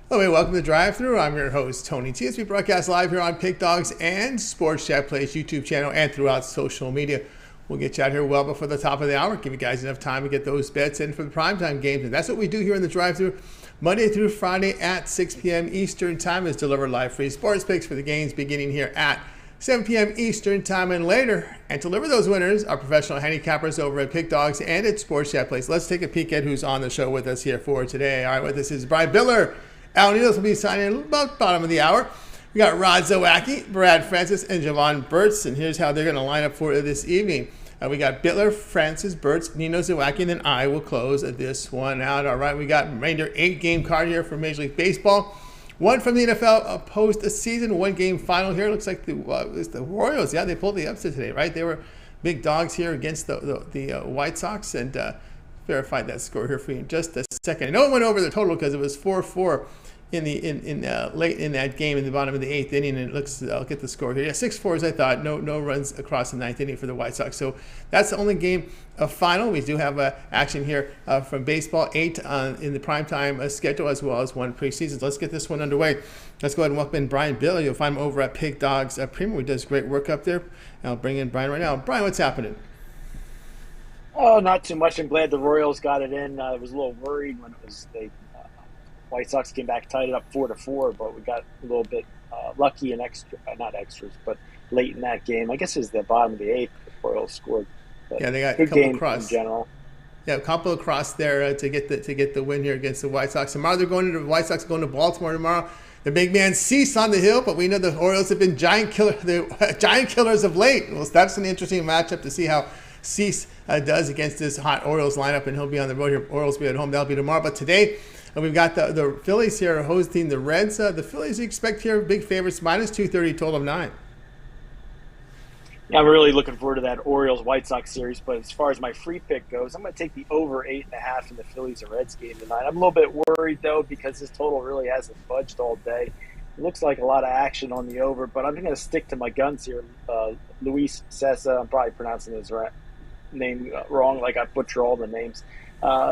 Hello, and welcome to Drive Thru. I'm your host, Tony T. As we broadcast live here on Pick Dogs and Sports Chat Plays YouTube channel and throughout social media. We'll get you out here well before the top of the hour, give you guys enough time to get those bets in for the primetime games. And that's what we do here in the Drive Thru Monday through Friday at 6 p.m. Eastern Time, is deliver live free sports picks for the games beginning here at 7 p.m. Eastern Time and later. And to deliver those winners are professional handicappers over at Pick Dogs and at Sports Chat Plays. Let's take a peek at who's on the show with us here for today. All right, with us is Bitler. Al Ninos will be signing about bottom of the hour. We got Zawacky, Brad Francis, and Jovan Burts, and here's how they're going to line up for this evening. We got Bitler, Francis, Burts, Nino, Zawacky, and then I will close this one out. All right, we got remainder 8-game card here for Major League Baseball. One from the NFL post-season, 1-game final here. Looks like the Royals. Yeah, they pulled the upset today, right? They were big dogs here against the White Sox, and verified that score here for you in just a second. I know it went over the total because it was 4-4 in late in that game in the bottom of the 8th inning, and it looks, I'll get the score here. Yeah, 6-4 as I thought. No runs across the 9th inning for the White Sox. So that's the only game of final. We do have action here from baseball, 8 in the primetime schedule, as well as 1 preseason. So let's get this one underway. Let's go ahead and welcome in Brian Bitler. You'll find him over at Pick Dogs Premium. He does great work up there. And I'll bring in Brian right now. Brian, what's happening? Oh, not too much. I'm glad the Royals got it in. I was a little worried when the White Sox came back, tied it up 4-4, but we got a little bit lucky and not extras, but late in that game. I guess it was the bottom of the 8th the Royals scored. But yeah, they got good a couple game across. In general. Yeah, a couple across there to get the win here against the White Sox. Tomorrow they're going to the White Sox going to Baltimore tomorrow. The big man Cease on the hill, but we know the Orioles have been giant killers of late. Well, that's an interesting matchup to see how Cease does against this hot Orioles lineup, and he'll be on the road here. Orioles will be at home. That'll be tomorrow. But today, we've got the Phillies here hosting the Reds. The Phillies, you expect here big favorites, minus 230, total of 9. Yeah, I'm really looking forward to that Orioles-White Sox series, but as far as my free pick goes, I'm going to take the over 8.5 in the Phillies and Reds game tonight. I'm a little bit worried, though, because this total really hasn't budged all day. It looks like a lot of action on the over, but I'm going to stick to my guns here. Luis Cessa, I'm probably pronouncing his name wrong, like I butcher all the names,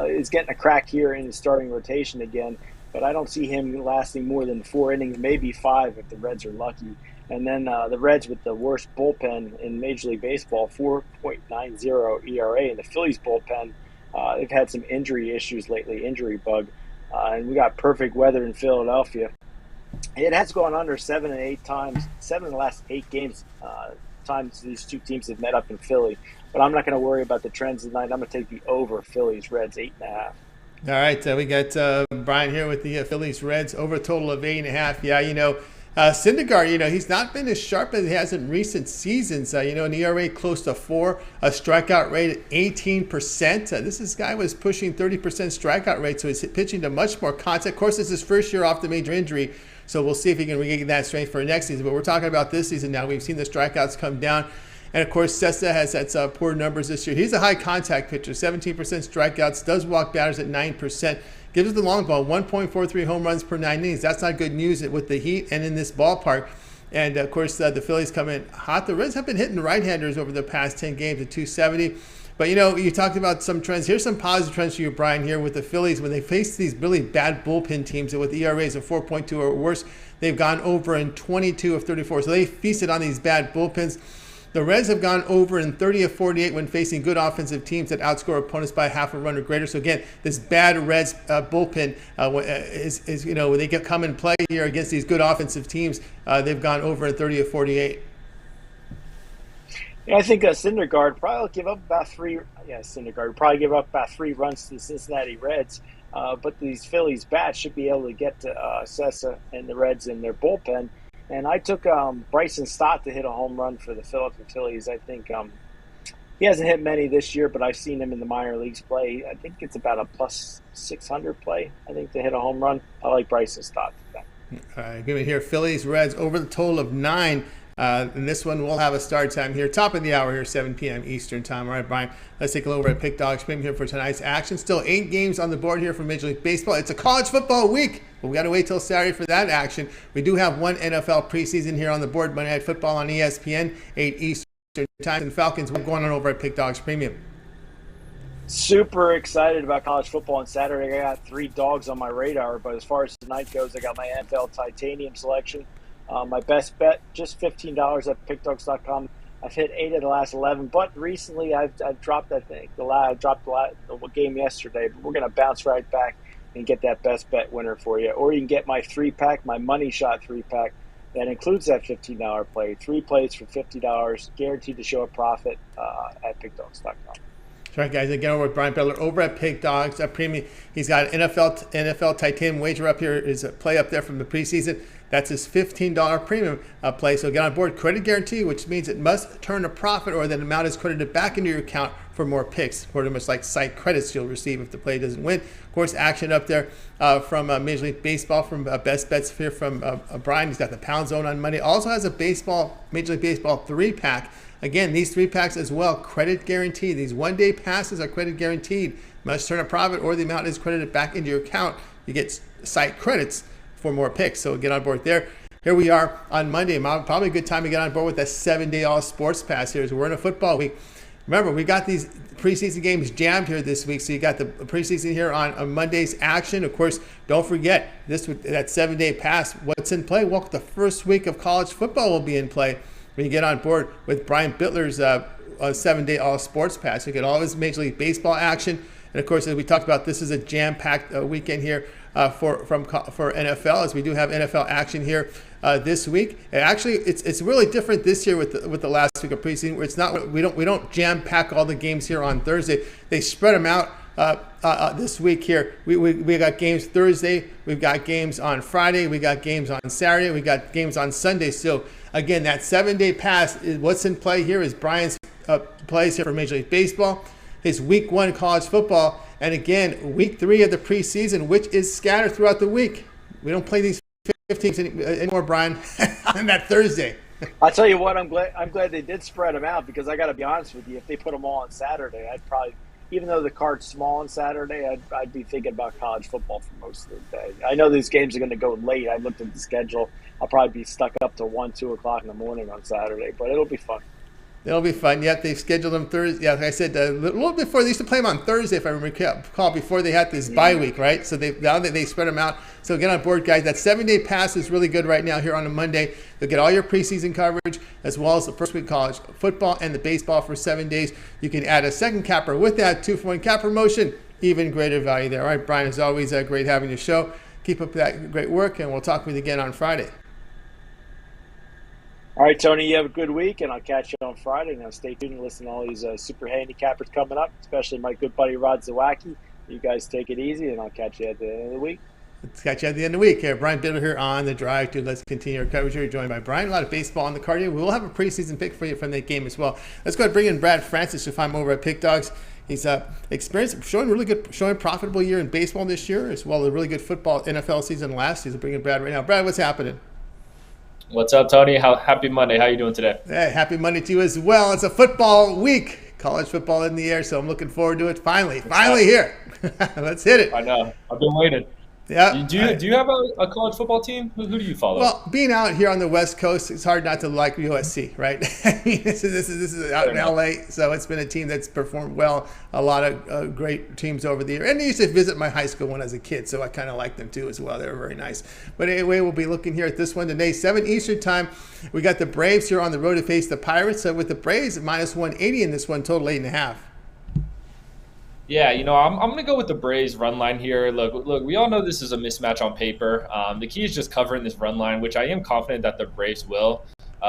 is getting a crack here in the starting rotation again, but I don't see him lasting more than 4 innings, maybe 5 if the Reds are lucky. And then the Reds with the worst bullpen in Major League Baseball, 4.90 ERA, and the Phillies bullpen, they've had some injury issues lately, injury bug, and we got perfect weather in Philadelphia. It has gone under 7 and 8 times, 7 in the last 8 games, times these two teams have met up in Philly. But I'm not going to worry about the trends tonight. I'm going to take the over Phillies Reds 8.5. All right, we got Brian here with the Phillies Reds over a total of 8.5. Yeah, Syndergaard, he's not been as sharp as he has in recent seasons. An ERA close to 4, a strikeout rate at 18%. This guy was pushing 30% strikeout rate, so he's pitching to much more contact. Of course, this is his first year off the major injury, so we'll see if he can regain that strength for next season. But we're talking about this season now. We've seen the strikeouts come down. And, of course, Cessa has had poor numbers this year. He's a high-contact pitcher, 17% strikeouts, does walk batters at 9%. Gives us the long ball, 1.43 home runs per 9 innings. That's not good news with the heat and in this ballpark. And, of course, the Phillies come in hot. The Reds have been hitting right-handers over the past 10 games at 270. But, you talked about some trends. Here's some positive trends for you, Brian, here with the Phillies. When they face these really bad bullpen teams with ERAs of 4.2 or worse, they've gone over in 22 of 34. So they feasted on these bad bullpens. The Reds have gone over in 30 of 48 when facing good offensive teams that outscore opponents by half a run or greater. So again, this bad Reds bullpen is when they come and play here against these good offensive teams, they've gone over in 30 of 48. Yeah, I think Syndergaard probably will give up about 3. Yeah, Syndergaard will probably give up about 3 runs to the Cincinnati Reds. But these Phillies bats should be able to get to Cessa and the Reds in their bullpen. And I took Bryson Stott to hit a home run for the Philadelphia Phillies. I think he hasn't hit many this year, but I've seen him in the minor leagues play. I think it's about a plus 600 play, I think, to hit a home run. I like Bryson Stott today. All right, give me here Phillies Reds over the total of 9. And this one will have a start time here, top of the hour here, 7 p.m. Eastern time. All right, Brian, let's take a look over at Pick Dogs Premium here for tonight's action. Still 8 games on the board here for Major League Baseball. It's a college football week, but we got to wait till Saturday for that action. We do have one NFL preseason here on the board, Monday Night Football on ESPN, 8 Eastern time. And Falcons, we're going on over at Pick Dogs Premium. Super excited about college football on Saturday. I got 3 dogs on my radar, but as far as tonight goes, I got my NFL Titanium selection. My best bet, just $15 at pickdogs.com. I've hit 8 of the last 11, but recently I've dropped that thing. I dropped the game yesterday, but we're going to bounce right back and get that best bet winner for you. Or you can get my 3-pack, my money shot 3-pack. That includes that $15 play. 3 plays for $50, guaranteed to show a profit at pickdogs.com. That's right, guys. Again, over with Brian Bitler over at Pick Dogs. Premium. He's got NFL Titanium wager up here. Is a play up there from the preseason. That's his $15 premium play. So get on board. Credit guarantee, which means it must turn a profit or that amount is credited back into your account for more picks. Pretty much like site credits you'll receive if the play doesn't win. Of course, action up there from Major League Baseball from Best Bets here from Brian. He's got the Pound Zone on Monday. Also has a Major League Baseball 3-pack. Again, these 3-packs as well, credit guaranteed. These one-day passes are credit guaranteed. Must turn a profit or the amount is credited back into your account. You get site credits for more picks. So get on board there. Here we are on Monday. Probably a good time to get on board with that 7-day all sports pass here as we're in a football week. Remember, we got these preseason games jammed here this week. So you got the preseason here on Monday's action. Of course, don't forget that 7-day pass. What's in play? Well, the first week of college football will be in play when you get on board with Brian Bitler's 7-day all sports pass. You get all his Major League Baseball action. And of course, as we talked about, this is a jam-packed weekend here for NFL, as we do have NFL action here this week. And actually, it's really different this year with the last week of preseason, where it's not we don't jam-pack all the games here on Thursday. They spread them out this week here. We got games Thursday, we've got games on Friday, we got games on Saturday, we got games on Sunday. So again, that 7-day pass is what's in play here is Brian's plays here for Major League Baseball, his week 1 college football, and again, week 3 of the preseason, which is scattered throughout the week. We don't play these 15 anymore, Brian, on that Thursday. I'll tell you what, I'm glad they did spread them out, because I got to be honest with you, if they put them all on Saturday, I'd probably, even though the card's small on Saturday, I'd be thinking about college football for most of the day. I know these games are going to go late. I looked at the schedule. I'll probably be stuck up to 1, 2 o'clock in the morning on Saturday, but it'll be fun. It'll be fun. Yep, they've scheduled them Thursday. Yeah, like I said, a little bit before. They used to play them on Thursday, if I recall, before they had this bye week, right? So now that they spread them out. So get on board, guys. That 7-day pass is really good right now here on a Monday. You'll get all your preseason coverage, as well as the first week college football and the baseball for 7 days. You can add a second capper with that 2-for-1 cap promotion. Even greater value there. All right, Brian, as always, great having your show. Keep up that great work, and we'll talk with you again on Friday. All right, Tony, you have a good week, and I'll catch you on Friday. Now, stay tuned and listen to all these super handicappers coming up, especially my good buddy Rod Zawacky. You guys take it easy, and I'll catch you at the end of the week. Let's catch you at the end of the week here. Brian Bitler here on The Drive. Let's continue our coverage here. Joined by Brian. A lot of baseball on the card here. We will have a preseason pick for you from that game as well. Let's go ahead and bring in Brad Francis. You'll find him over at Pick Dogs. He's experienced, showing profitable year in baseball this year, as well as a really good football NFL season last. He's bringing Brad right now. Brad, what's happening? What's up, Tony? Happy Monday. How you doing today? Hey, happy Monday to you as well. It's a football week. College football in the air, so I'm looking forward to it. Finally here. Let's hit it. I know. I've been waiting. Yeah. Do you have a college football team? Who do you follow? Well, being out here on the West Coast, it's hard not to like USC, right? I mean, this is out in LA, so it's been a team that's performed well. A lot of great teams over the year, and I used to visit my high school one as a kid, so I kind of liked them too as well. They were very nice. But anyway, we'll be looking here at this one today, 7 Eastern time. We got the Braves here on the road to face the Pirates. So with the Braves, minus 180 in this one, total 8.5. Yeah, I'm going to go with the Braves run line here. Look, we all know this is a mismatch on paper. The key is just covering this run line, which I am confident that the Braves will.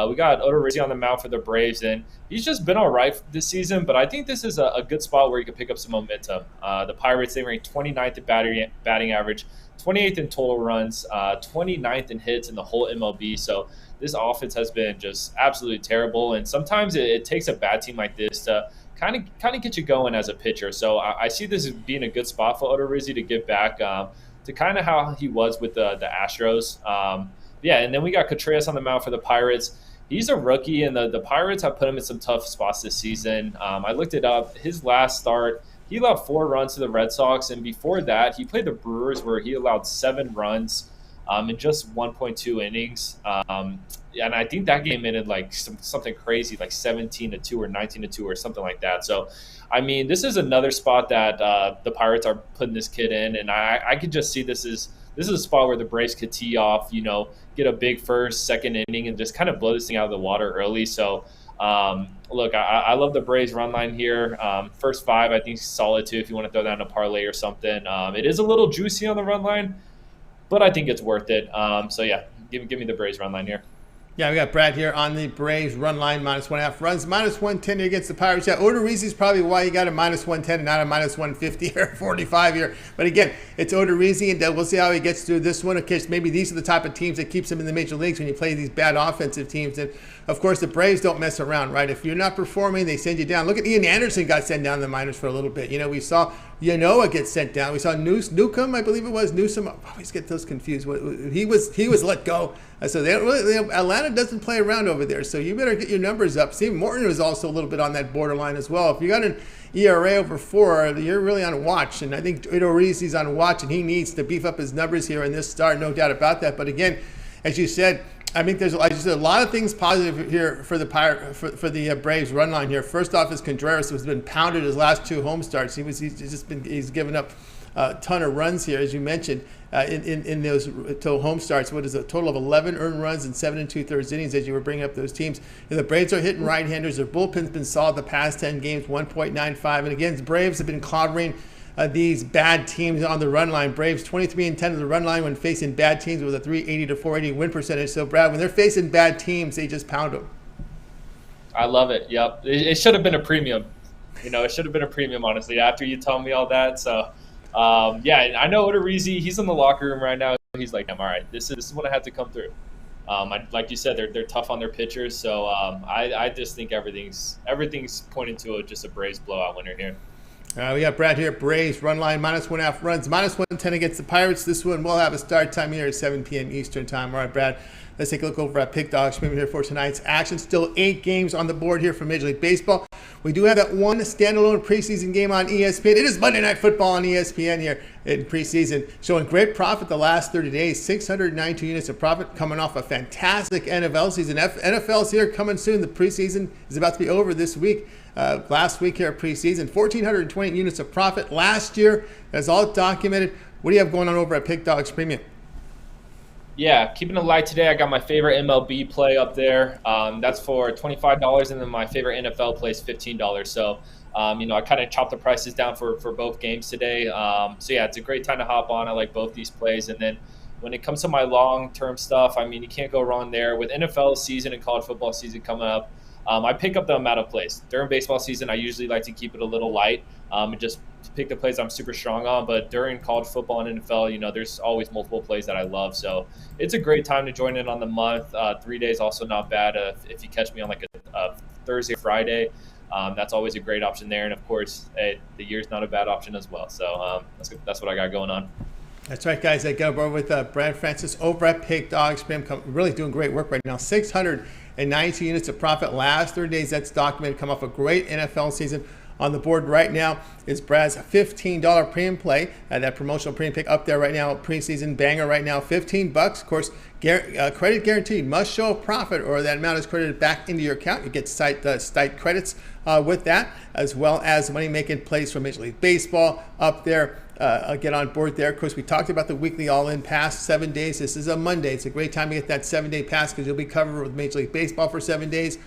We got Odorizzi on the mound for the Braves, and he's just been all right this season, but I think this is a good spot where you can pick up some momentum. The Pirates, they rank 29th in batting average, 28th in total runs, 29th in hits in the whole MLB. So this offense has been just absolutely terrible, and sometimes it takes a bad team like this to kind of get you going as a pitcher. So I see this as being a good spot for Odorizzi to get back to kind of how he was with the Astros. Yeah, and then we got Contreras on the mound for the Pirates. He's a rookie, and the Pirates have put him in some tough spots this season. I looked it up. His last start, he allowed 4 runs to the Red Sox, and before that, he played the Brewers where he allowed 7 runs. in just 1.2 innings. And I think that game ended like something crazy, like 17-2 or 19-2 or something like that. So, I mean, this is another spot that the Pirates are putting this kid in, and I could just see this is a spot where the Braves could tee off, get a big first, second inning, and just kind of blow this thing out of the water early. So, look, I love the Braves run line here. First 5, I think, is solid too if you want to throw down a parlay or something. It is a little juicy on the run line, but I think it's worth it. So, yeah, give me the Braves run line here. Yeah, we got Brad here on the Braves run line, -1.5 runs, -110 against the Pirates. Yeah, Odorizzi is probably why you got a -110 and not a -150 or 45 here. But again, it's Odorizzi, and we'll see how he gets through this one. Of course, maybe these are the type of teams that keeps him in the major leagues when you play these bad offensive teams. And of course, the Braves don't mess around, right? If you're not performing, they send you down. Look at Ian Anderson got sent down to the minors for a little bit. We saw Yanoa get sent down. We saw Newcomb, I believe it was Newsom. I always get those confused. He was let go. So Atlanta doesn't play around over there. So you better get your numbers up. Steve Morton was also a little bit on that borderline as well. If you got an ERA over 4, you're really on watch. And I think Odorizzi's on watch, and he needs to beef up his numbers here in this start, no doubt about that. But again, as you said, I think there's a lot of things positive here for the Braves run line here. First off, is Contreras has been pounded his last 2 home starts. He's given up a ton of runs here, as you mentioned, in those home starts. What is a total of 11 earned runs and 7 2/3 innings as you were bringing up those teams. And the Braves are hitting right-handers. Their bullpen's been solid the past 10 games, 1.95. And again, the Braves have been clobbering these bad teams on the run line. Braves 23-10 on the run line when facing bad teams with a 380 to 480 win percentage. So, Brad, when they're facing bad teams, they just pound them. I love it. Yep. It should have been a premium. It should have been a premium, honestly, after you told me all that. So, yeah, I know Odorizzi, he's in the locker room right now. He's like, I'm all right. This is what I had to come through. Like you said, they're tough on their pitchers. So I just think everything's pointing to just a Braves blowout winner here. We got Brad here. Braves run line -1.5 runs, -110 against the Pirates. This one will have a start time here at 7 p.m. Eastern time. All right, Brad, let's take a look over at Pick Dogs here for tonight's action. Still 8 games on the board here for Major League Baseball. We do have that one standalone preseason game on ESPN. It is Monday Night Football on ESPN here in preseason, showing great profit the last 30 days, 692 units of profit coming off a fantastic NFL season. NFL's here coming soon. The preseason is about to be over this week. Last week here at preseason, 1,420 units of profit last year. That's all documented. What do you have going on over at Pick Dogs Premium? Yeah, keeping it light today. I got my favorite MLB play up there. That's for $25, and then my favorite NFL play is $15. So, I kind of chopped the prices down for both games today. So, yeah, it's a great time to hop on. I like both these plays. And then when it comes to my long-term stuff, you can't go wrong there. With NFL season and college football season coming up, I pick up the amount of plays. During baseball season, I usually like to keep it a little light and just pick the plays I'm super strong on. But during college football and NFL, there's always multiple plays that I love. So it's a great time to join in on the month. 3 days also not bad if you catch me on like a Thursday or Friday. That's always a great option there. And, of course, the year's not a bad option as well. So that's what I got going on. That's right, guys. I got over with Brad Francis over at Pick Dogs. Really doing great work right now. 692 units of profit last 30 days. That's documented. Come off a great NFL season. On the board right now is Brad's $15 premium play. That promotional premium pick up there right now. Preseason banger right now. $15. Of course, credit guaranteed. Must show a profit or that amount is credited back into your account. You get site credits with that, as well as money-making plays from Major League Baseball up there. Get on board there. Of course, we talked about the weekly all-in pass, 7 days. This is a Monday. It's a great time to get that 7-day pass because you'll be covered with Major League Baseball for 7 days.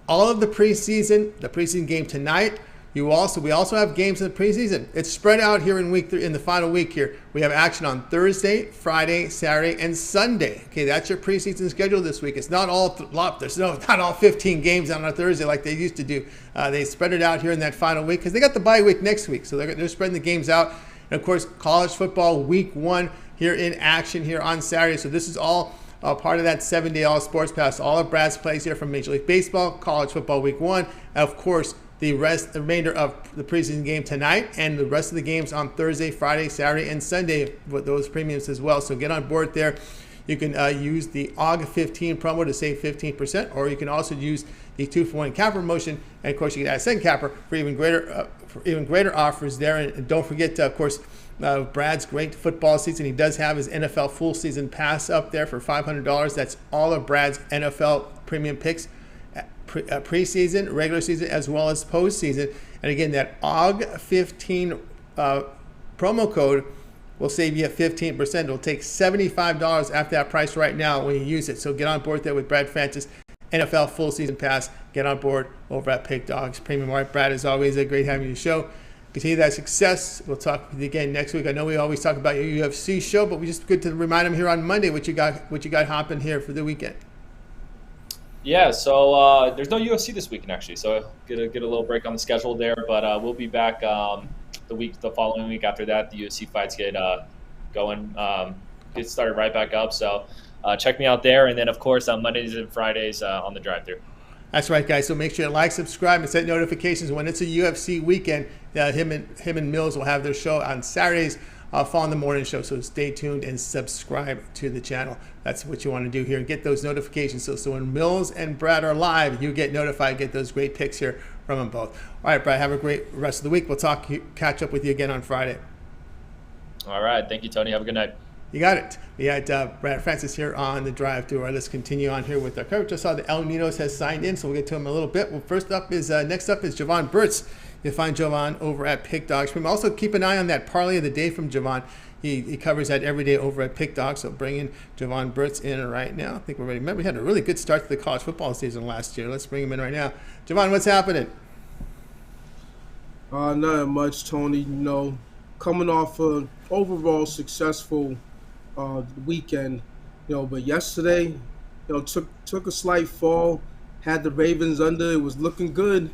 All of the preseason game tonight. We also have games in the preseason. It's spread out here in the final week here. We have action on Thursday, Friday, Saturday, and Sunday. Okay, that's your preseason schedule this week. It's not all not all 15 games on a Thursday like they used to do. They spread it out here in that final week because they got the bye week next week, so they're spreading the games out. And of course, college football week 1 here in action here on Saturday. So this is all part of that 7-day all sports pass. All of Brad's plays here from Major League Baseball, college football week 1, and of course, the remainder of the preseason game tonight and the rest of the games on Thursday, Friday, Saturday, and Sunday with those premiums as well. So get on board there. You can use the AUG15 promo to save 15%, or you can also use the 2-for-1 capper promotion. And of course, you can add a second capper for even greater offers there. And don't forget, of course, Brad's great football season. He does have his NFL full season pass up there for $500. That's all of Brad's NFL premium picks, preseason, regular season, as well as postseason. And again, that OG15 promo code will save you 15%. It'll take $75 after that price right now when you use it. So get on board there with Brad Francis. NFL full season pass. Get on board over at Pick Dogs Premium. All right, Brad, as always, great having you on the show. Continue that success. We'll talk with you again next week. I know we always talk about your UFC show, but we just good to remind them here on Monday what you got hopping here for the weekend. Yeah, so there's no UFC this weekend actually, so get a little break on the schedule there. But we'll be back the following week after that. The UFC fights get going, get started right back up. So check me out there, and then of course on Mondays and Fridays on the drive-thru. That's right, guys. So make sure to like, subscribe, and set notifications when it's a UFC weekend. Him and Mills will have their show on Saturdays, following the morning show. So stay tuned and subscribe to the channel. That's what you want to do here and get those notifications. So when Mills and Brad are live, you get notified, get those great picks here from them both. All right, Brad, have a great rest of the week. We'll catch up with you again on Friday. All right. Thank you, Tony. Have a good night. You got it. We had Brad Francis here on the drive through. All right, let's continue on here with our coverage. I saw that El Ninos has signed in, so we'll get to him in a little bit. Well, next up is Jovan Burts. You'll find Jovan over at Pick Dogs. Also keep an eye on that parlay of the day from Jovan. He covers that every day over at Pick Dogs. So bringing Jovan Burts in right now. I think we're ready. Remember, we had a really good start to the college football season last year. Let's bring him in right now. Jovan, what's happening? Not much, Tony. Coming off an overall successful weekend, but yesterday, took a slight fall, had the Ravens under, it was looking good,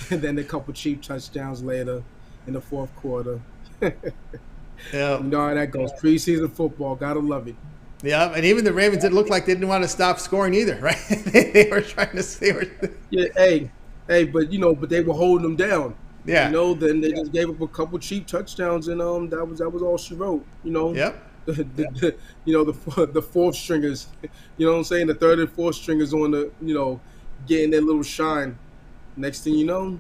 and then a couple cheap touchdowns later in the fourth quarter. Yeah, you know how that goes. Preseason football, gotta love it. Yeah, and even the Ravens, it looked like they didn't want to stop scoring either, right? they were trying to. Yeah, but they were holding them down. Yeah, then they just gave up a couple cheap touchdowns, and that was all she wrote. Yep. The fourth stringers, what I'm saying? The third and fourth stringers on the, getting their little shine. Next thing you know,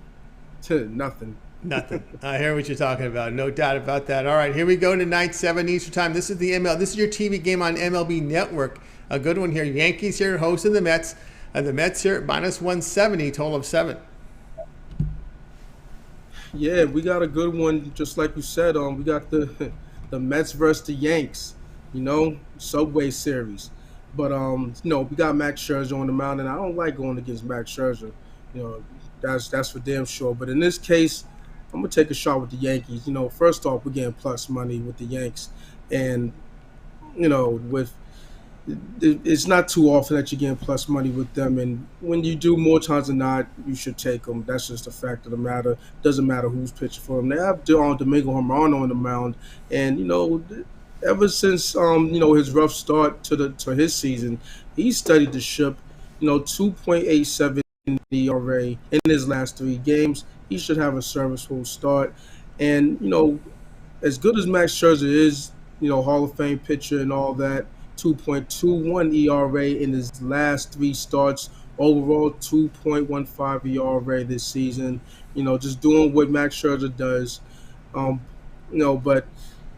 nothing. Nothing. I hear what you're talking about. No doubt about that. All right, here we go tonight, 7 Eastern time. This is the This is your TV game on MLB Network. A good one here. Yankees here hosting the Mets. The Mets here minus 170, total of 7. Yeah, we got a good one. Just like you said, we got the Mets versus the Yanks. Subway Series. But we got Max Scherzer on the mound, and I don't like going against Max Scherzer. That's for damn sure. But in this case, I'm gonna take a shot with the Yankees. First off, we're getting plus money with the Yanks, and it's not too often that you're getting plus money with them. And when you do, more times than not, you should take them. That's just a fact of the matter. Doesn't matter who's pitching for them. They have Domingo Germano on the mound, and ever since his rough start to his season, he studied the ship. 2.87 ERA in his last 3 games. He should have a serviceable start. And as good as Max Scherzer is, Hall of Fame pitcher and all that, 2.21 ERA in his last 3 starts. Overall, 2.15 ERA this season. Just doing what Max Scherzer does. But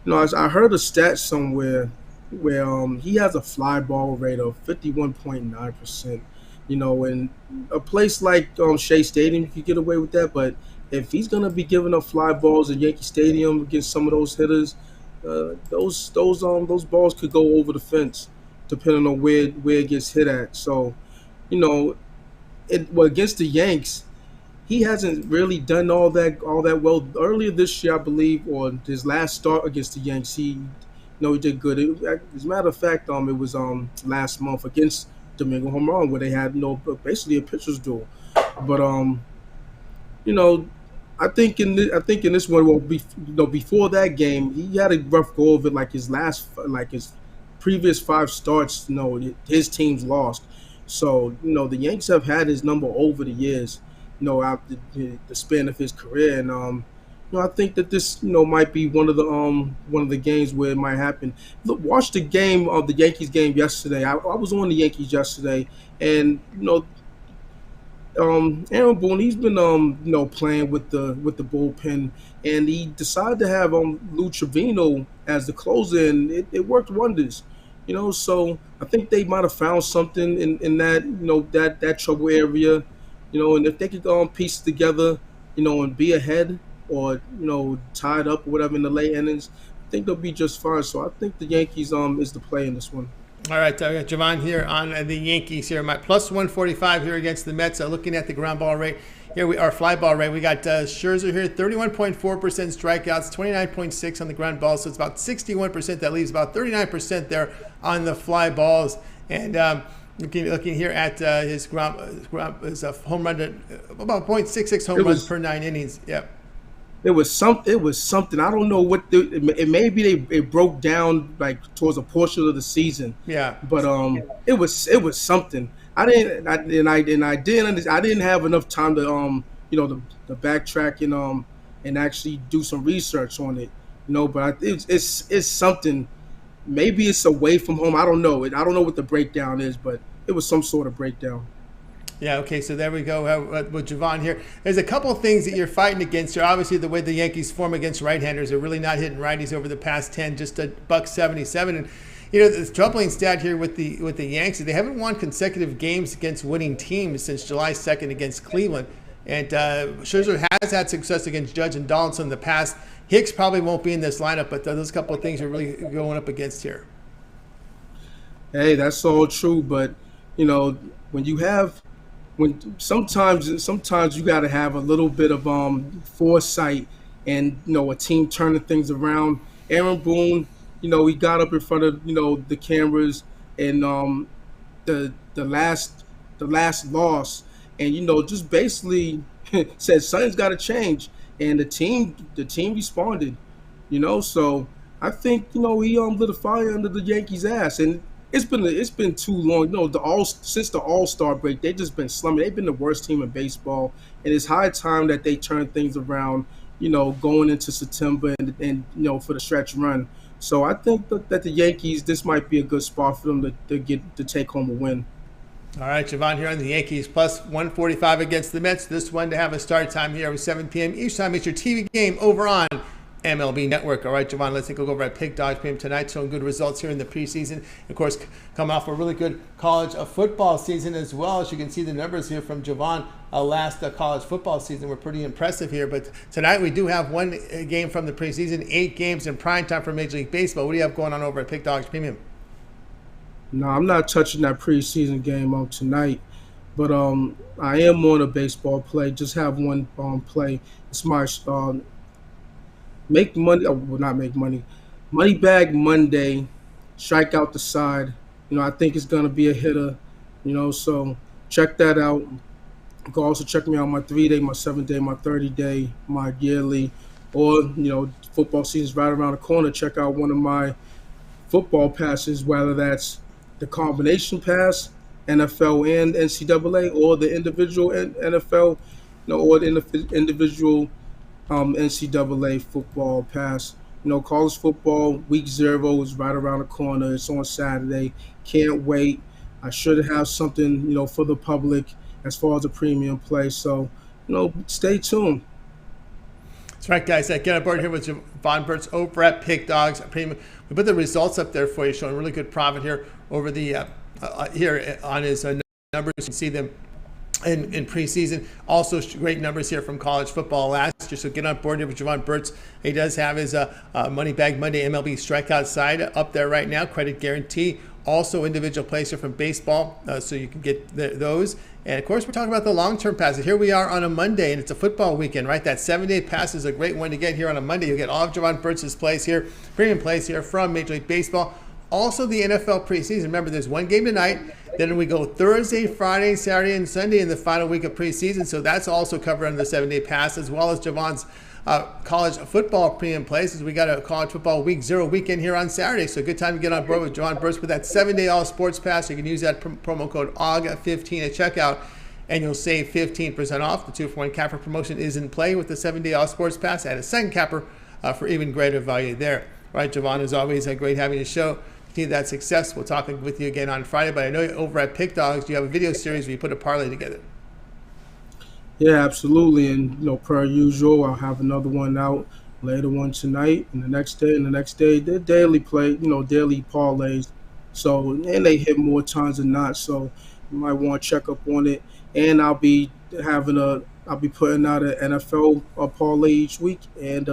I heard a stat somewhere where he has a fly ball rate of 51.9%. In a place like Shea Stadium, you could get away with that. But if he's gonna be giving up fly balls at Yankee Stadium against some of those hitters, those balls could go over the fence, depending on where it gets hit at. So, against the Yanks, he hasn't really done all that well. Earlier this year, I believe, or his last start against the Yanks, he did good. As a matter of fact, it was last month against Domingo Germano, where they had basically a pitcher's duel. But I think in this one, before that game, he had a rough go of it. Like his previous 5 starts, his team's lost. So the Yanks have had his number over the years, out the span of his career, and I think that this might be one of the games where it might happen. Look, watch the game of the Yankees game yesterday. I was on the Yankees yesterday, and Aaron Boone, he's been playing with the bullpen, and he decided to have Lou Trevino as the closer, and it worked wonders. So I think they might have found something in that that trouble area, and if they could piece it together, and be ahead or tied up or whatever in the late innings, I think they'll be just fine. So I think the Yankees is the play in this one. All right, I got Jovan here on the Yankees here. My plus 145 here against the Mets. Looking at the ground ball rate here, our fly ball rate. We got Scherzer here, 31.4% strikeouts, 29.6 on the ground ball. So it's about 61%. That leaves about 39% there on the fly balls. And looking here at his home run, about 0.66 home runs per 9 innings. Yep. It was something. I don't know what it maybe it broke down like towards a portion of the season. Yeah. But it was something. I didn't have enough time to to backtrack and actually do some research on it. But it's something. Maybe it's away from home. I don't know. I don't know what the breakdown is, but it was some sort of breakdown. Yeah, okay, so there we go with Jovan here. There's a couple of things that you're fighting against here. Obviously, the way the Yankees form against right-handers, they're really not hitting righties over the past 10, just a $177. And, the troubling stat here with the Yankees, they haven't won consecutive games against winning teams since July 2nd against Cleveland. And Scherzer has had success against Judge and Donaldson in the past. Hicks probably won't be in this lineup, but those couple of things are really going up against here. Hey, that's all true, but, sometimes you got to have a little bit of foresight and a team turning things around. Aaron Boone, he got up in front of the cameras and the last loss, and just basically said something's got to change, and the team responded. So I think he lit a fire under the Yankees' ass, and it's been too long. Since the All-Star break, they've just been slumming. They've been the worst team in baseball, and it's high time that they turn things around. Going into September and for the stretch run. So I think that the Yankees, this might be a good spot for them to take home a win. All right, Jovan here on the Yankees, plus 145 against the Mets. This one to have a start time here at 7 p.m. each time. It's your TV game over on MLB Network. All right, Jovan, let's take a look over at Pick Dogs Premium tonight, showing good results here in the preseason. Of course, coming off a really good college football season as well. As you can see, the numbers here from Jovan last college football season were pretty impressive here. But tonight we do have one game from the preseason, 8 games in prime time for Major League Baseball. What do you have going on over at Pick Dogs Premium? No, I'm not touching that preseason game tonight. But I am on a baseball play. Just have one play. It's my make money, well, not make money. Money Bag Monday, strike out the side. I think it's going to be a hitter, so check that out. You can also check me out on my 3-day, my 7-day, my 30-day, my yearly, or, football season's right around the corner. Check out one of my football passes, whether that's the combination pass, NFL and NCAA, or the individual NFL, or the individual NCAA football pass. College football week 0 is right around the corner. It's on Saturday. Can't wait. I should have something, for the public as far as a premium play. So, stay tuned. That's right, guys. Get on board here with Jovan Burts over at Pick Dogs Premium. We put the results up there for you, showing really good profit here over the here on his numbers. You can see them in preseason. Also great numbers here from college football last year. So get on board here with Jovan Burts. He does have his Money Bag Monday MLB strikeout side up there right now. Credit guarantee. Also individual plays here from baseball, so you can get those. And of course, we're talking about the long-term passes. Here we are on a Monday, and it's a football weekend, right? That 7-day pass is a great one to get here on a Monday. You'll get all of Jovan Burts' plays here, premium plays here from Major League Baseball. Also the NFL preseason. Remember, there's one game tonight. Then we go Thursday, Friday, Saturday, and Sunday in the final week of preseason. So that's also covered under the 7-day pass, as well as Jovan's college football premium plays, as we got a college football week 0 weekend here on Saturday. So good time to get on board with Jovan Burts with that 7-day all sports pass. You can use that promo code AUG15 at checkout, and you'll save 15% off. The 2-for-1 capper promotion is in play with the 7-day all sports pass. Add a second capper for even greater value there. All right, Jovan, as always, great having you show. Continue that success. We'll talk with you again on Friday, but I know over at Pick Dogs, you have a video series where you put a parlay together. Yeah, absolutely. And per usual, I'll have another one out later one tonight, and the next day, and the next day. They're daily play, daily parlays. So and they hit more times than not. So you might want to check up on it. And I'll be putting out an NFL parlay each week and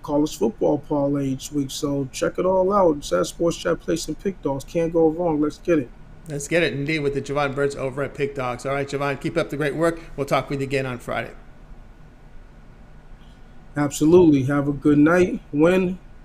college football parlay each week. So check it all out. It's at Sports Chat Place and Pick Dogs. Can't go wrong. Let's get it. Let's get it indeed with the Jovan Burts over at Pick Dogs. All right, Jovan, keep up the great work. We'll talk with you again on Friday. Absolutely. Have a good night.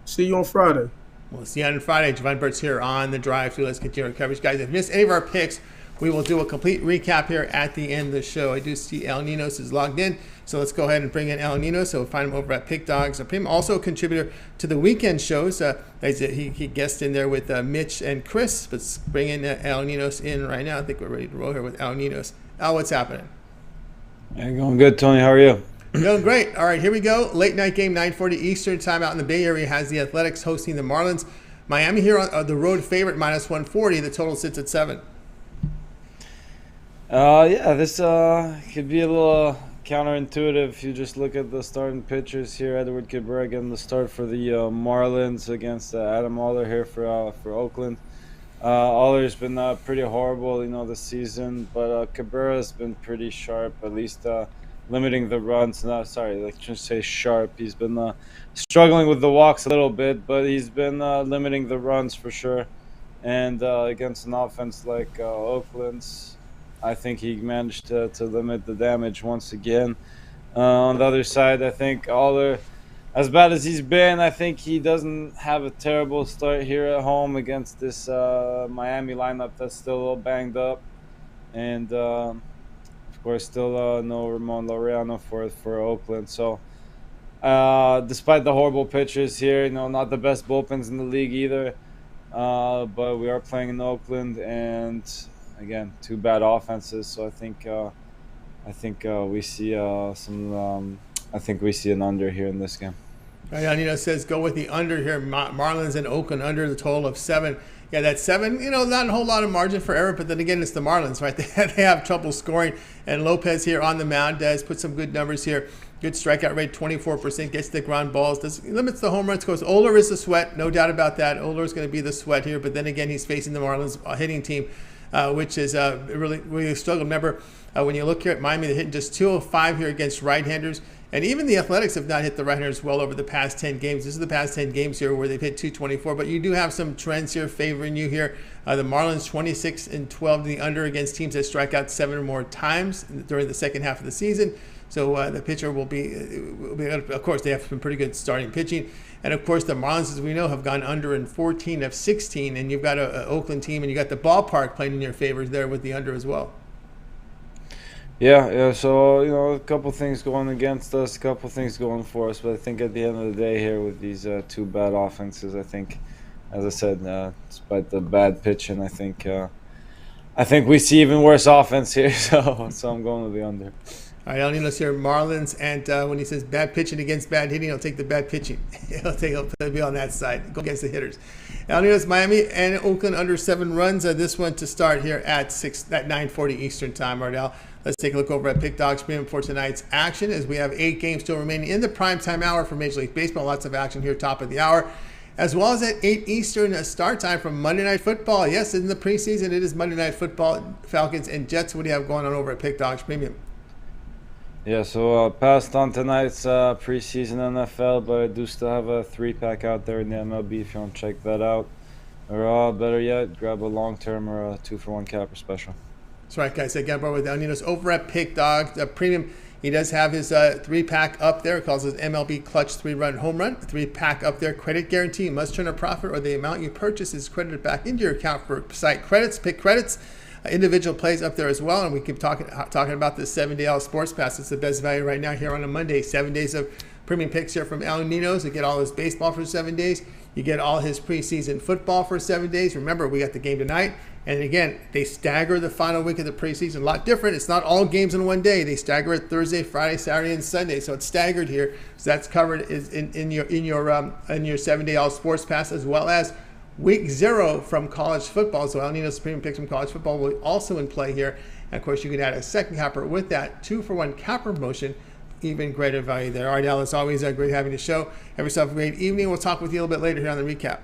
See you on Friday. We'll see you on Friday. Jovan Burts here on the drive through. Let's continue our coverage. Guys, if you missed any of our picks, we will do a complete recap here at the end of the show. I do see Al Ninos is logged in, so let's go ahead and bring in Al Ninos. So we'll find him over at Pick Dogs. Also a contributor to the weekend shows. He guested in there with Mitch and Chris. Let's bring in Al Ninos in right now. I think we're ready to roll here with Al Ninos. Al, what's happening? Hey, going good, Tony. How are you? Doing great. All right, here we go. Late night game, 9:40 Eastern time out in the Bay Area has the Athletics hosting the Marlins. Miami here on the road favorite, minus 140. The total sits at 7. This could be a little counterintuitive if you just look at the starting pitchers here. Edward Cabrera getting the start for the Marlins against Adam Oller here for Oakland. Oller's been pretty horrible, this season, but Cabrera's been pretty sharp, at least limiting the runs. No, sorry, I shouldn't say sharp. He's been struggling with the walks a little bit, but he's been limiting the runs for sure. And against an offense like Oakland's, I think he managed to limit the damage once again. On the other side, I think Oller, as bad as he's been, I think he doesn't have a terrible start here at home against this Miami lineup that's still a little banged up. And, of course, still no Ramon Laureano for Oakland. So, despite the horrible pitchers here, not the best bullpens in the league either. But we are playing in Oakland, and again, two bad offenses. So I think we see I think we see an under here in this game. Nino says go with the under here. Marlins and Oakland under the total of 7. Yeah, that's 7. Not a whole lot of margin for error, but then again, it's the Marlins, right? They have trouble scoring, and Lopez here on the mound has put some good numbers here. Good strikeout rate, 24%, gets the ground balls, limits the home runs. Goes Oler is the sweat, no doubt about that. Oler is going to be the sweat here, but then again, he's facing the Marlins hitting team, which is really struggled. Remember, when you look here at Miami, they're hitting just 205 here against right-handers. And even the Athletics have not hit the right-handers well over the past 10 games. This is the past 10 games here where they've hit 224. But you do have some trends here favoring you here. The Marlins 26-12 to the under against teams that strike out 7 or more times during the second half of the season. So the pitcher will be, of course, they have some pretty good starting pitching. And, of course, the Marlins, as we know, have gone under in 14 of 16. And you've got an Oakland team, and you got the ballpark playing in your favor there with the under as well. Yeah. So, a couple things going against us, a couple things going for us. But I think at the end of the day here with these two bad offenses, I think, as I said, despite the bad pitching, I think we see even worse offense here. So I'm going with the under. All right, El Ninos here, Marlins, and when he says bad pitching against bad hitting, he'll take the bad pitching. He'll be on that side, go against the hitters. El Ninos, Miami, and Oakland under 7 runs. This one to start here at 9:40 Eastern time, Ardell. Let's take a look over at Pick Dogs Premium for tonight's action as we have 8 games still remaining in the primetime hour for Major League Baseball. Lots of action here, top of the hour, as well as at 8 Eastern start time for Monday Night Football. Yes, in the preseason, it is Monday Night Football, Falcons and Jets. What do you have going on over at Pick Dogs Premium? Yeah, so passed on tonight's preseason NFL, but I do still have a 3-pack out there in the MLB if you want to check that out. Or better yet, grab a long-term or a 2-for-1 capper special. That's right, guys. Again, brought with El Ninos over at Pick Dogs Premium. He does have his 3-pack up there. It calls his MLB Clutch 3-run home run. 3-pack up there. Credit guarantee. Must turn a profit or the amount you purchase is credited back into your account for site credits. Pick credits. Individual plays up there as well, and we keep talking about the 7-day Al Sports Pass. It's the best value right now here on a Monday. 7 days of premium picks here from El Ninos. You get all his baseball for 7 days. You get all his preseason football for 7 days. Remember, we got the game tonight. And again, they stagger the final week of the preseason. A lot different. It's not all games in one day. They stagger it Thursday, Friday, Saturday, and Sunday. So it's staggered here. So that's covered in your 7-day All Sports Pass, as well as Week 0 from college football. So El Ninos Premium Picks from college football will also in play here And of course, you can add a second capper with that 2-for-1 capper promotion. Even greater value there. All right, Al, it's always great having the show. Have yourself a great evening. We'll talk with you a little bit later here on the recap.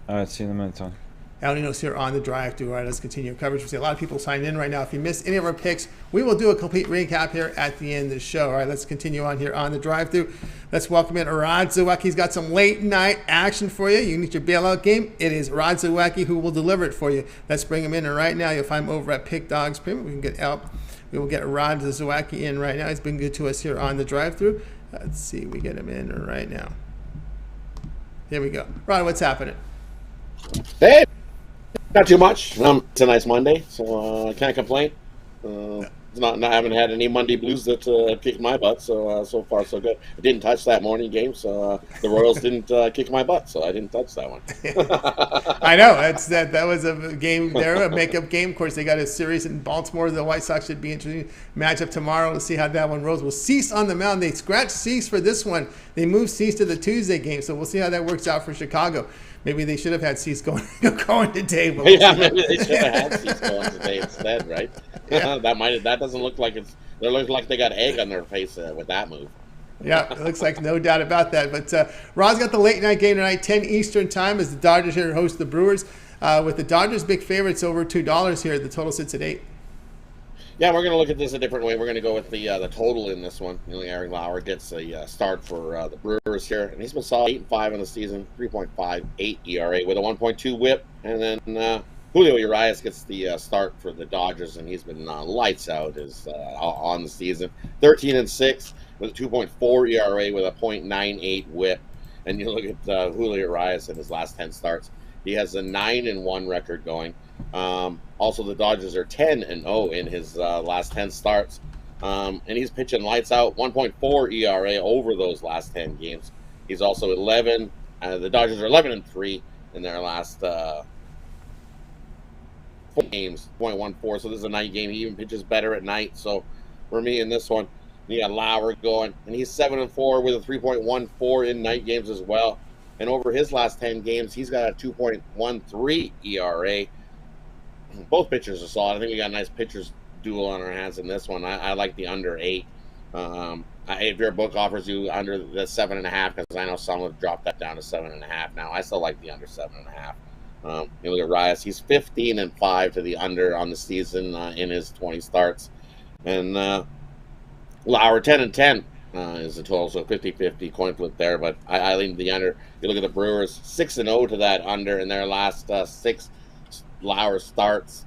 All right, see you in a minute, Tony. Al Ninos here on the drive through. All right, let's continue coverage. We see a lot of people signed in right now. If you missed any of our picks, we will do a complete recap here at the end of the show. All right, let's continue on here on the drive through. Let's welcome in Rod Zawacky. He's got some late night action for you. You need your bailout game. It is Rod Zawacky who will deliver it for you. Let's bring him in. And right now, you'll find him over at Pick Dogs Premium. We can get out. We will get Rod Zawacky in right now. He's been good to us here on the drive through. Let's see. We get him in right now. Here we go. Rod, what's happening? Hey, not too much. It's a nice Monday, so I can't complain. I haven't had any Monday blues that kicked my butt, so far so good. I didn't touch that morning game, so the Royals didn't kick my butt, so I didn't touch that one. I know that was a game there, a makeup game. Of course, they got a series in Baltimore. The White Sox should be interesting matchup tomorrow. Let's see how that one rolls. Well, Cease on the mound. They scratched Cease for this one. They moved Cease to the Tuesday game, so we'll see how that works out for Chicago. Maybe they should have had Cease going today. But Maybe they should have had Cease going today instead, right? Yeah. That doesn't look like it's. They look like they got egg on their face with that move. Yeah, it looks like no doubt about that. But Rod's got the late night game tonight, 10 Eastern time, as the Dodgers here host the Brewers. With the Dodgers big favorites over $2 here, the total sits at 8. Yeah, we're going to look at this a different way. We're going to go with the total in this one. Aaron Lauer gets a start for the Brewers here, and he's been solid, 8-5 in the season, 3.58 ERA with a 1.2 WHIP, and then Julio Urias gets the start for the Dodgers, and he's been lights out on the season, 13-6 with a 2.4 ERA with a .98 WHIP, and you look at Julio Urias in his last 10 starts. He has a 9-1 record going. Also, the Dodgers are 10-0 in his last 10 starts. And he's pitching lights out, 1.4 ERA over those last 10 games. He's also 11. The Dodgers are 11-3 in their last 4 games, 0.14. So this is a night game. He even pitches better at night. So for me in this one, you got Lauer going. And he's 7-4 with a 3.14 in night games as well. And over his last 10 games, he's got a 2.13 ERA. Both pitchers are solid. I think we got a nice pitchers duel on our hands in this one. I like the under 8. If your book offers you under the 7.5, because I know some have dropped that down to 7.5 now. I still like the under 7.5. You look at Rias. He's 15-5 to the under on the season in his 20 starts. And Lauer 10-10. Is the total, so 50-50 coin flip there, but I lean the under. You look at the Brewers, 6-0 to that under in their last 6 Lauer starts.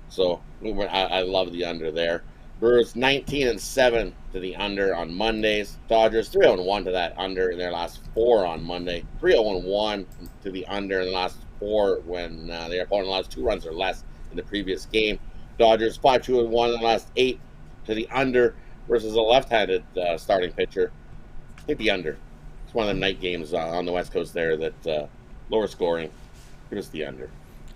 So I love the under there. Brewers 19-7 to the under on Mondays. Dodgers 3-1 to that under in their last 4 on Monday. 3-1 to the under in the last 4 when their opponent allows 2 runs or less in the previous game. Dodgers 5-2-1 in the last 8 to the under versus a left-handed starting pitcher. Take the under. It's one of the night games on the West Coast there that lower scoring. Give us the under.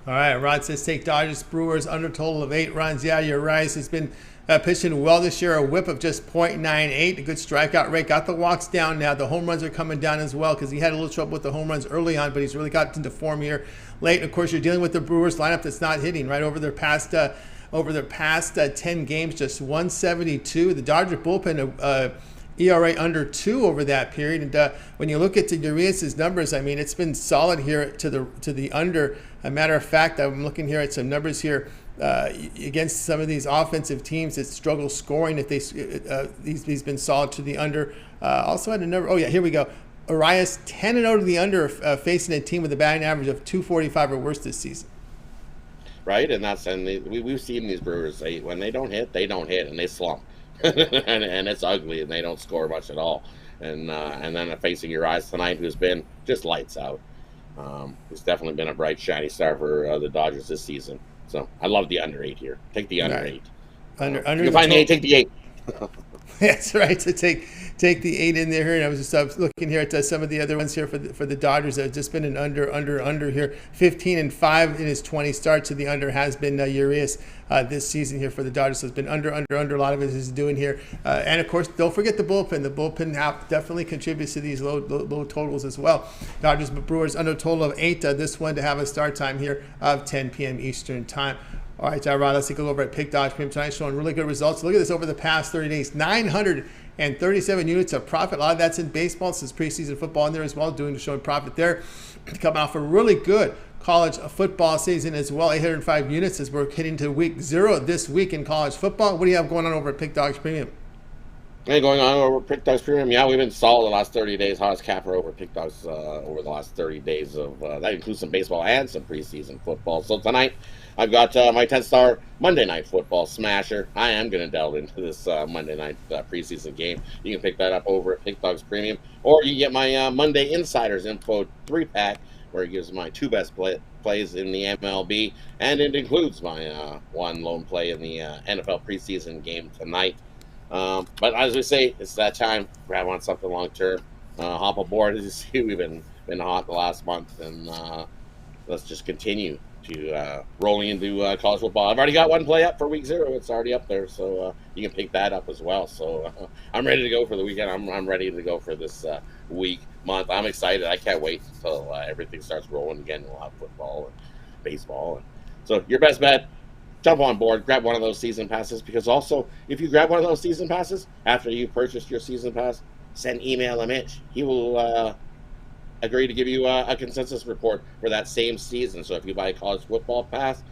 All right, Rod says take Dodgers Brewers under total of 8 runs. Yeah, you're right. Has been pitching well this year. A whip of just .98. A good strikeout rate. Got the walks down now. The home runs are coming down as well because he had a little trouble with the home runs early on, but he's really got into form here late. And of course, you're dealing with the Brewers lineup that's not hitting right over their past 10 games, just 172. The Dodger bullpen ERA under 2 over that period. And when you look at Urias' numbers, I mean, it's been solid here to the under. A matter of fact, I'm looking here at some numbers here against some of these offensive teams that struggle scoring. If he's been solid to the under. Also had a number. Oh yeah, here we go. Urias 10-0 to the under, facing a team with a batting average of .245 or worse this season. Right, and we've seen these Brewers. When they don't hit, and they slump, and it's ugly, and they don't score much at all. And then facing Urias tonight, who's been just lights out. He's definitely been a bright, shiny star for the Dodgers this season. So I love the under 8 here. Take the under 8. Under. You find the 8, take the 8. That's right. So take the 8 in there. And I was just looking here at some of the other ones here for the Dodgers. It's just been an under here. 15-5 in his 20 starts. So the under has been Urias this season here for the Dodgers. So it's been under. A lot of it is doing here. And of course, don't forget the bullpen. The bullpen definitely contributes to these low totals as well. Dodgers Brewers under total of 8. This one to have a start time here of 10 p.m. Eastern time. All right, Rod, let's take a look over at Pick Dodge Premium tonight, showing really good results. Look at this over the past 30 days, 937 units of profit. A lot of that's in baseball. This is preseason football in there as well, showing profit there. Coming off a really good college football season as well, 805 units as we're heading to week 0 this week in college football. What do you have going on over at Pick Dodge Premium? Hey, going on over Pick Dogs Premium. Yeah, we've been solid the last 30 days. Hottest capper over Pick Dogs over the last 30 days of that includes some baseball and some preseason football. So tonight, I've got my 10-star Monday Night Football smasher. I am going to delve into this Monday night preseason game. You can pick that up over at Pick Dogs Premium, or you get my Monday Insiders Info 3-pack, where it gives my 2 best plays in the MLB, and it includes my 1 lone play in the NFL preseason game tonight. But as we say, it's that time. Grab on something long term. Hop aboard. As you see, we've been hot the last month, and let's just continue to rolling into college football. I've already got 1 play up for week 0. It's already up there, so you can pick that up as well. So I'm ready to go for the weekend. I'm ready to go for this month. I'm excited. I can't wait until everything starts rolling again. We'll have football and baseball. So your best bet, jump on board, grab one of those season passes, because also, if you grab one of those season passes, after you've purchased your season pass, send email to Mitch. He will agree to give you a consensus report for that same season. So if you buy a college football pass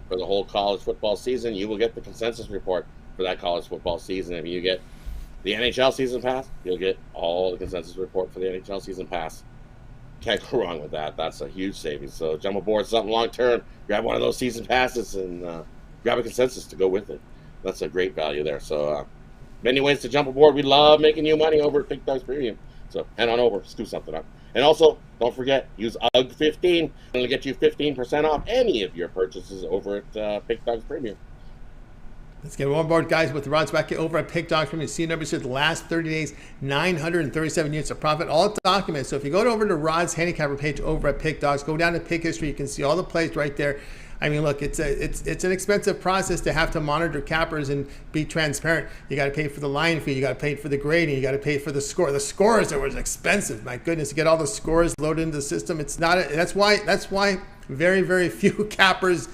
for the whole college football season, you will get the consensus report for that college football season. If you get the NHL season pass, you'll get all the consensus report for the NHL season pass. Can't go wrong with that. That's a huge savings. So jump aboard something long term, grab one of those season passes, and grab a consensus to go with it. That's a great value there. So many ways to jump aboard. We love making you money over at Pick Dogs Premium. So head on over, scoop something up. And also, don't forget, use UG15. It'll get you 15% off any of your purchases over at Pick Dogs Premium. Let's get on board, guys, with Rod Zawacky over at Pick Dogs Premium. See numbers here the last 30 days, 937 units of profit, all documented. So if you go over to Rod's handicapper page over at Pick Dogs, go down to Pick History, you can see all the plays right there. I mean, look, it's an expensive process to have to monitor cappers and be transparent. You got to pay for the line fee, you got to pay for the grading, you got to pay for the score. The scores that was expensive. My goodness, to get all the scores loaded into the system, it's not. That's why very, very few cappers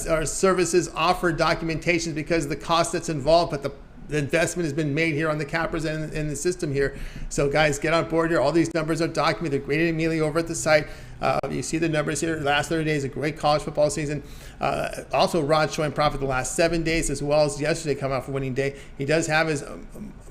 or services offer documentations, because of the cost that's involved. But the investment has been made here on the cappers and in the system here. So guys, get on board here. All these numbers are documented. They're graded immediately over at the site. You see the numbers here. The last 30 days, a great college football season. Also, Rod showing profit the last 7 days, as well as yesterday coming off a winning day. He does have his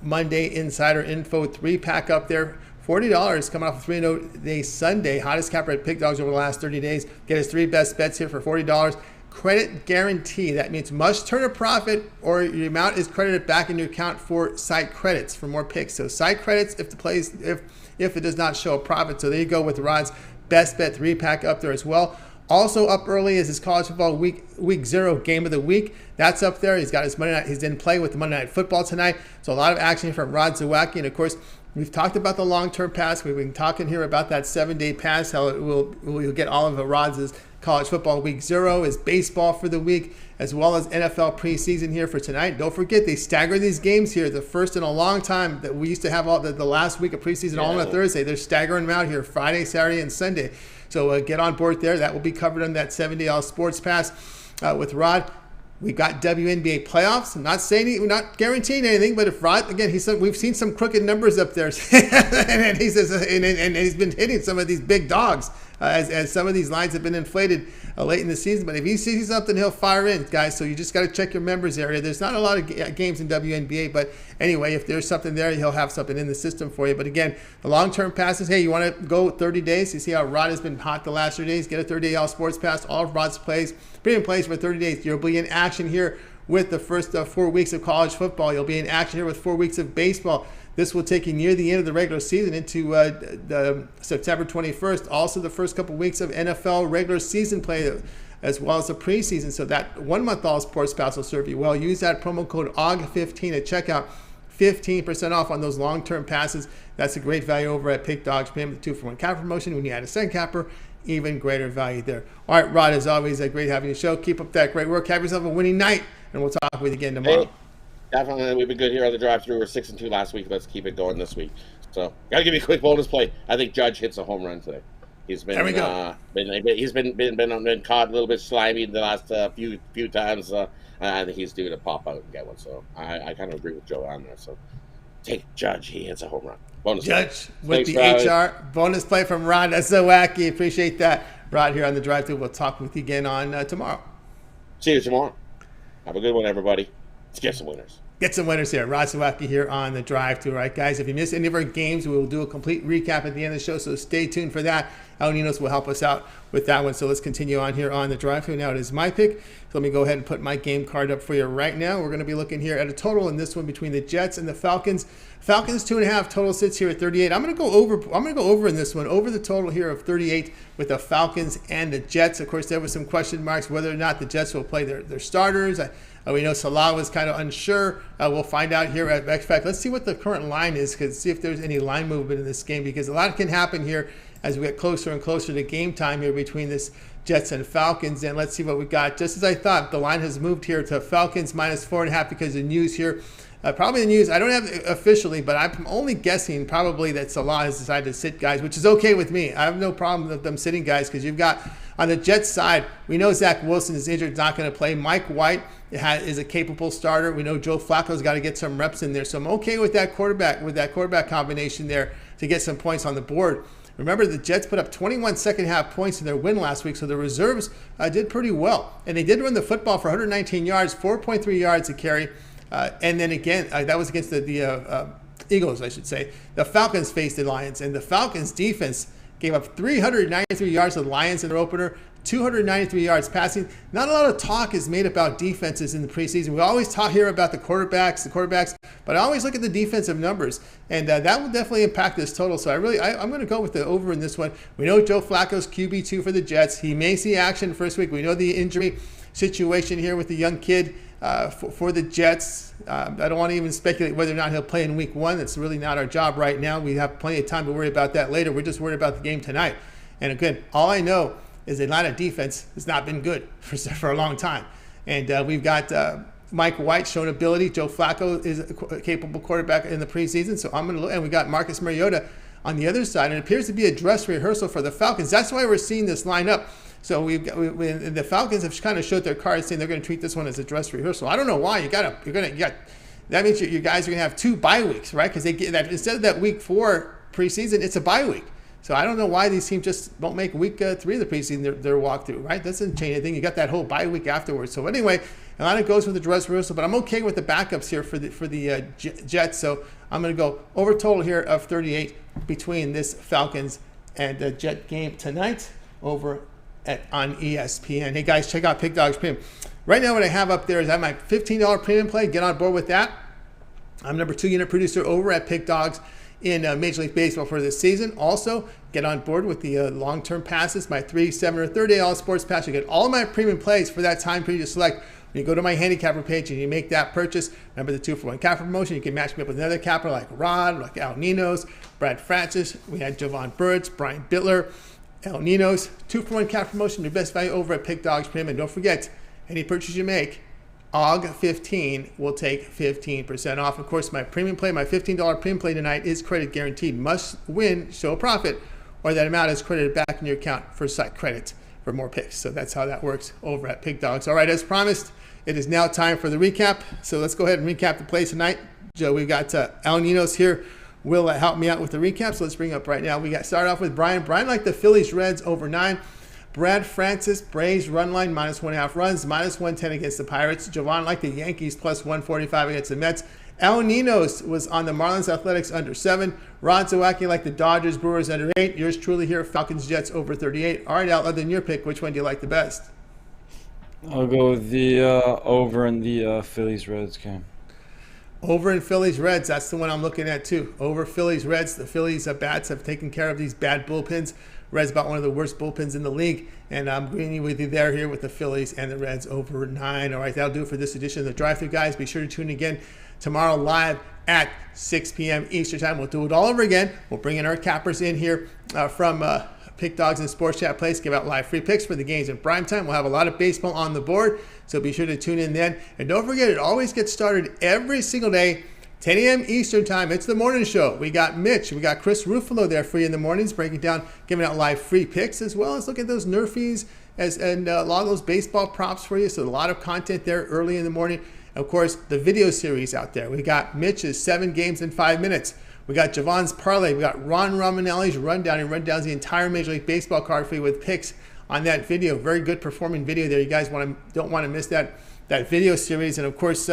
Monday Insider Info 3-pack up there. $40 coming off a 3-day Sunday. Hottest capper at Pick Dogs over the last 30 days. Get his 3 best bets here for $40. Credit guarantee. That means must turn a profit, or your amount is credited back in your account for site credits for more picks. So site credits if the plays if it does not show a profit. So there you go with Rod's best bet 3-pack up there as well. Also up early is his college football week 0 game of the week. That's up there. He's got his Monday night. He's in play with the Monday Night Football tonight. So a lot of action from Rod Zawacky, and of course, we've talked about the long-term pass. We've been talking here about that 7-day pass, how we'll get all of Rod's college football week 0, is baseball for the week, as well as NFL preseason here for tonight. Don't forget, they stagger these games here. The first in a long time that we used to have all the last week of preseason all on a Thursday. They're staggering them out here Friday, Saturday, and Sunday. So get on board there. That will be covered on that 7-day All Sports Pass with Rod. We've got WNBA playoffs. I'm not saying, we're not guaranteeing anything, but if Rod, again, we've seen some crooked numbers up there, and he says, and he's been hitting some of these big dogs as some of these lines have been inflated late in the season. But if he sees something, he'll fire in, guys. So you just got to check your members area. There's not a lot of games in WNBA, but anyway, if there's something there, he'll have something in the system for you. But again, the long-term passes, hey, you want to go 30 days? You see how Rod has been hot the last 30 days? Get a 30-day All Sports Pass. All of Rod's plays, premium plays for 30 days. You'll be in action here with the first 4 weeks of college football. You'll be in action here with 4 weeks of baseball. This will take you near the end of the regular season into the September 21st. Also, the first couple weeks of NFL regular season play, as well as the preseason. So that 1 month All Sports Pass will serve you well. Use that promo code AUG15 at checkout. 15% off on those long-term passes. That's a great value over at Pick Dogs. Payment the 2-for-1 capper promotion. When you add a second capper, even greater value there. All right, Rod, as always, great having you show. Keep up that great work. Have yourself a winning night, and we'll talk with you again tomorrow. Hey, definitely, we've been good here on the drive-thru. We're 6-2 last week. Let's keep it going this week. So, got to give you a quick bonus play. I think Judge hits a home run today. He's been There we go. he's been caught a little bit slimy the last few times. I think he's due to pop out and get one. So I kind of agree with Jovan there. So take Judge. He hits a home run. Bonus Judge play. with Thanks, the Riley. HR bonus play from Ron. That's so wacky. Appreciate that. Rod here on the drive through. We'll talk with you again on tomorrow. See you tomorrow. Have a good one, everybody. Let's get some winners. Get some winners here. Rod Zawacky here on the drive through. All right, guys, if you missed any of our games, we will do a complete recap at the end of the show, so stay tuned for that. Al Ninos will help us out with that one. So let's continue on here on the drive through. Now it is my pick. So let me go ahead and put my game card up for you right now. We're going to be looking here at a total in this one between the Jets and the Falcons. Falcons 2.5 total sits here at 38. I'm going to go over in this one, over the total here of 38 with the Falcons and the Jets. Of course, there were some question marks whether or not the Jets will play their starters. We know Salah was kind of unsure. We'll find out here at XFAC. Let's see what the current line is, because see if there's any line movement in this game, because a lot can happen here as we get closer and closer to game time here between this Jets and Falcons. And let's see what we got. Just as I thought, the line has moved here to Falcons -4.5 because of news here. Probably the news, I don't have it officially, but I'm only guessing probably that Salah has decided to sit guys, which is okay with me. I have no problem with them sitting guys, because you've got, on the Jets side, we know Zach Wilson is injured, not going to play. Mike White is a capable starter. We know Joe Flacco's got to get some reps in there. So I'm okay with that quarterback combination there to get some points on the board. Remember, the Jets put up 21 second-half points in their win last week, so the reserves did pretty well. And they did run the football for 119 yards, 4.3 yards a carry. And then again, that was against the Eagles, I should say. The Falcons faced the Lions, and the Falcons defense gave up 393 yards to the Lions in their opener, 293 yards passing. Not a lot of talk is made about defenses in the preseason. We always talk here about the quarterbacks, but I always look at the defensive numbers, and that will definitely impact this total. So I'm going to go with the over in this one. We know Joe Flacco's QB2 for the Jets. He may see action first week. We know the injury situation here with the young kid for the Jets. I don't want to even speculate whether or not he'll play in week 1. That's really not our job right now. We have plenty of time to worry about that later. We're just worried about the game tonight. And again, all I know is the Atlanta defense has not been good for a long time. And we've got Mike White showing ability. Joe Flacco is a capable quarterback in the preseason. So I'm going to look, and we got Marcus Mariota on the other side. And it appears to be a dress rehearsal for the Falcons. That's why we're seeing this line up. So the Falcons have kind of showed their cards, saying they're going to treat this one as a dress rehearsal. I don't know why. That means you guys are going to have 2 bye weeks, right? Because they get that instead of that week 4 preseason, it's a bye week. So I don't know why these teams just don't make week 3 of the preseason their walkthrough, right? That doesn't change anything. You got that whole bye week afterwards. So anyway, a lot of goes with the dress rehearsal, but I'm okay with the backups here for the Jets. So I'm going to go over total here of 38 between this Falcons and Jet game tonight over on ESPN. Hey guys, check out Pick Dogs Premium. Right now what I have up there is I have my $15 premium play. Get on board with that. I'm number 2 unit producer over at Pick Dogs in Major League Baseball for this season. Also, get on board with the long-term passes, my 3, 7, or 30-day all sports pass. You get all my premium plays for that time period you select. When you go to my handicapper page and you make that purchase, remember the 2-for-1 capper promotion. You can match me up with another capper like Rod, like Al Ninos, Brad Francis. We had Jovan Burts, Brian Bitler, Al Ninos. 2-for-1 capper promotion, your best value over at Pick Dogs Premium. And don't forget, any purchase you make, OG15 will take 15% off. Of course, my premium play, my $15 premium play tonight is credit guaranteed. Must win, show a profit, or that amount is credited back in your account for site credit for more picks. So that's how that works over at Pick Dogs. All right, as promised, it is now time for the recap. So let's go ahead and recap the plays tonight. Joe, we've got Al Ninos here. Will help me out with the recap. So let's bring up right now. We got started off with Brian. Brian liked the Phillies Reds over 9. Brad Francis, Braves run line -1.5 runs, -110 against the Pirates. Jovan liked the Yankees +145 against the Mets. Al Ninos was on the Marlins Athletics under 7. Rod Zawacky liked the Dodgers Brewers under 8. Yours truly here, Falcons Jets over 38. All right, Al, other than your pick, which one do you like the best? I'll go with the over in the Phillies Reds game. Over in Phillies Reds, that's the one I'm looking at too. Over Phillies Reds, the Phillies bats have taken care of these bad bullpens. Reds about one of the worst bullpens in the league, and I'm agreeing with you there here with the Phillies and the Reds over 9. All right, that'll do it for this edition of the Drive-Thru, guys. Be sure to tune in again tomorrow live at 6 p.m. Eastern Time. We'll do it all over again. We'll bring in our cappers in here from Pick Dogs and Sports Chat Place, give out live free picks for the games in prime time. We'll have a lot of baseball on the board, so be sure to tune in then. And don't forget, it always gets started every single day, 10 a.m. Eastern time. It's the morning show. We got Mitch. We got Chris Ruffalo there for you in the mornings, breaking down, giving out live free picks, as well as look at those Nerfies and a lot of those baseball props for you. So a lot of content there early in the morning. Of course, the video series out there. We got Mitch's 7 games in 5 minutes. We got Jovan's parlay. We got Ron Romanelli's rundown. He runs the entire Major League Baseball card for you with picks on that video. Very good performing video there. You guys don't want to miss that video series. And of course,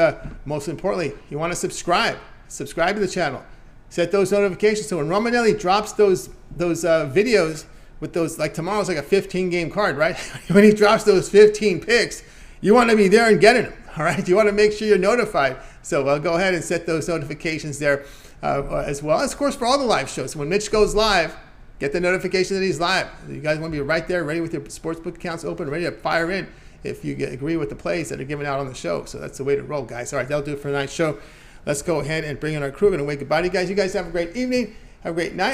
most importantly, you want to subscribe to the channel. Set those notifications so when Romanelli drops those videos with those, like tomorrow's like a 15 game card, right? When he drops those 15 picks, you want to be there and getting them. All right, you want to make sure you're notified. So go ahead and set those notifications there as well. As, of course, for all the live shows. When Mitch goes live, get the notification that he's live. You guys want to be right there, ready with your sportsbook accounts open, ready to fire in if you agree with the plays that are given out on the show. So that's the way to roll, guys. All right, that'll do it for tonight's show. Let's go ahead and bring in our crew. We're going to wave goodbye to you guys. You guys have a great evening. Have a great night.